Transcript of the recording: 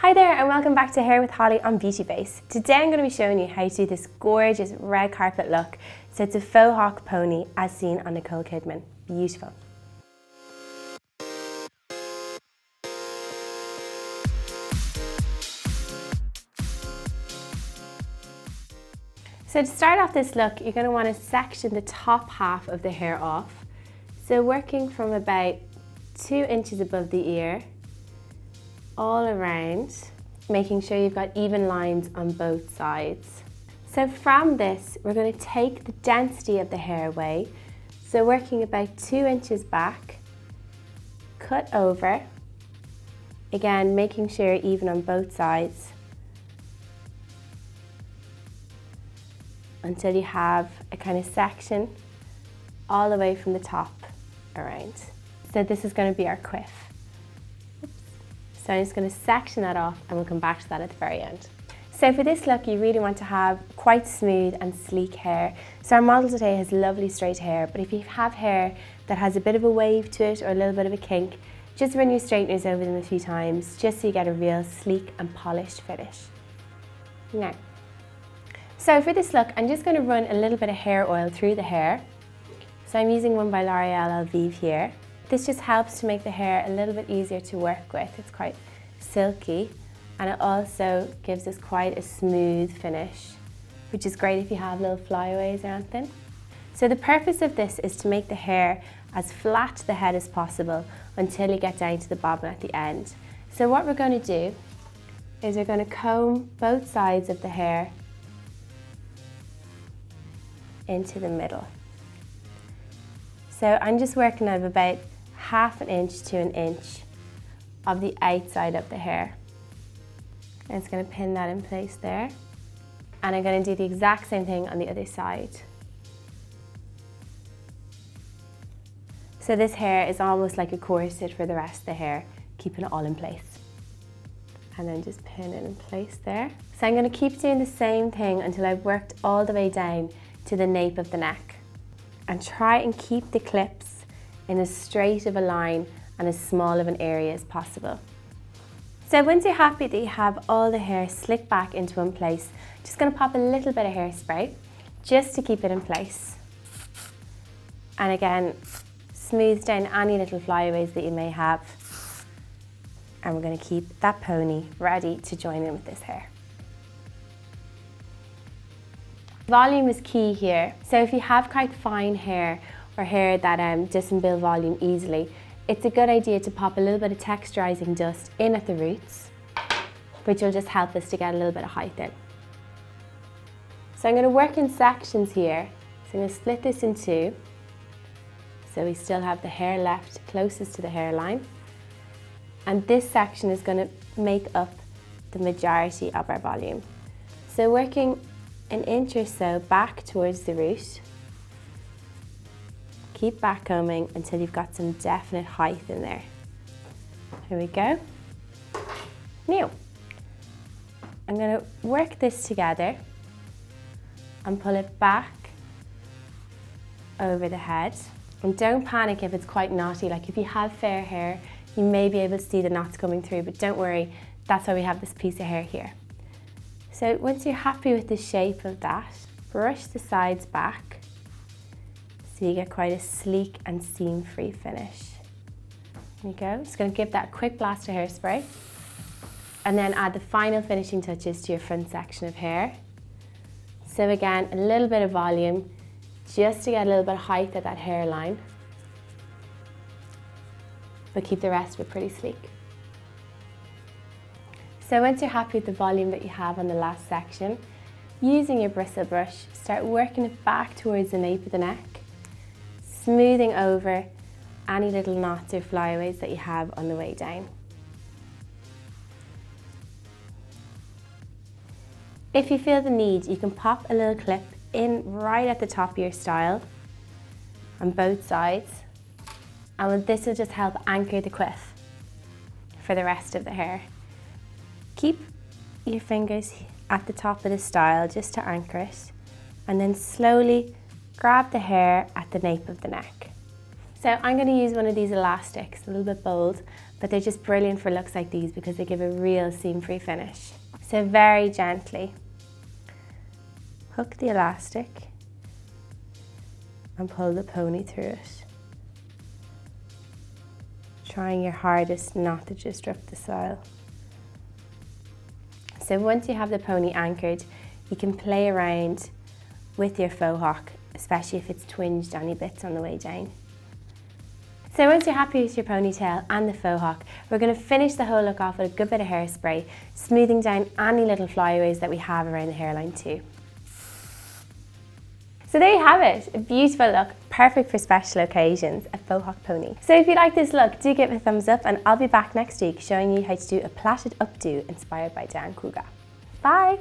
Hi there and welcome back to Hair with Hollie on Beauty Base. Today I'm going to be showing you how to do this gorgeous red carpet look. So it's a faux hawk pony as seen on Nicole Kidman. Beautiful. So to start off this look, you're going to want to section the top half of the hair off. So working from about 2 inches above the ear, all around, making sure you've got even lines on both sides. So from this, we're going to take the density of the hair away. So working about 2 inches back, cut over, again making sure you're even on both sides, until you have a kind of section all the way from the top around. So this is going to be our quiff. So I'm just going to section that off and we'll come back to that at the very end. So for this look, you really want to have quite smooth and sleek hair. So our model today has lovely straight hair, but if you have hair that has a bit of a wave to it or a little bit of a kink, just run your straighteners over them a few times, just so you get a real sleek and polished finish. Now, so for this look, I'm just going to run a little bit of hair oil through the hair. So I'm using one by L'Oreal Elvive here. This just helps to make the hair a little bit easier to work with. It's quite silky and it also gives us quite a smooth finish, which is great if you have little flyaways or anything. So the purpose of this is to make the hair as flat to the head as possible until you get down to the bobbin at the end. So what we're going to do is we're going to comb both sides of the hair into the middle. So I'm just working out about 1/2 inch to 1 inch of the outside of the hair. I'm just going to pin that in place there. And I'm going to do the exact same thing on the other side. So this hair is almost like a corset for the rest of the hair, keeping it all in place. And then just pin it in place there. So I'm going to keep doing the same thing until I've worked all the way down to the nape of the neck. And try and keep the clips in as straight of a line and as small of an area as possible. So once you're happy that you have all the hair slicked back into one place, just going to pop a little bit of hairspray just to keep it in place. And again, smooth down any little flyaways that you may have. And we're going to keep that pony ready to join in with this hair. Volume is key here. So if you have quite fine hair or hair that doesn't build volume easily, it's a good idea to pop a little bit of texturizing dust in at the roots, which will just help us to get a little bit of height in. So I'm going to work in sections here. So I'm going to split this in 2. So we still have the hair left closest to the hairline. And this section is going to make up the majority of our volume. So working 1 inch or so back towards the root. Keep back combing until you've got some definite height in there. Here we go. Now, I'm going to work this together and pull it back over the head. And don't panic if it's quite knotty. Like if you have fair hair, you may be able to see the knots coming through, but don't worry, that's why we have this piece of hair here. So once you're happy with the shape of that, brush the sides back so you get quite a sleek and seam-free finish. There you go. Just going to give that a quick blast of hairspray and then add the final finishing touches to your front section of hair. So again, a little bit of volume just to get a little bit of height at that hairline, but keep the rest of it pretty sleek. So once you're happy with the volume that you have on the last section, using your bristle brush, start working it back towards the nape of the neck, smoothing over any little knots or flyaways that you have on the way down. If you feel the need, you can pop a little clip in right at the top of your style on both sides, and this will just help anchor the quiff for the rest of the hair. Keep your fingers at the top of the style just to anchor it, and then slowly grab the hair at the nape of the neck. So I'm going to use one of these elastics, a little bit bold, but they're just brilliant for looks like these because they give a real seam-free finish. So very gently, hook the elastic and pull the pony through it. Trying your hardest not to disrupt the style. So once you have the pony anchored, you can play around with your faux hawk, especially if it's twinged any bits on the way down. So once you're happy with your ponytail and the faux hawk, we're going to finish the whole look off with a good bit of hairspray, smoothing down any little flyaways that we have around the hairline too. So there you have it, a beautiful look, perfect for special occasions, a faux hawk pony. So if you like this look, do give it a thumbs up, and I'll be back next week showing you how to do a plaited updo inspired by Dan Kruger. Bye!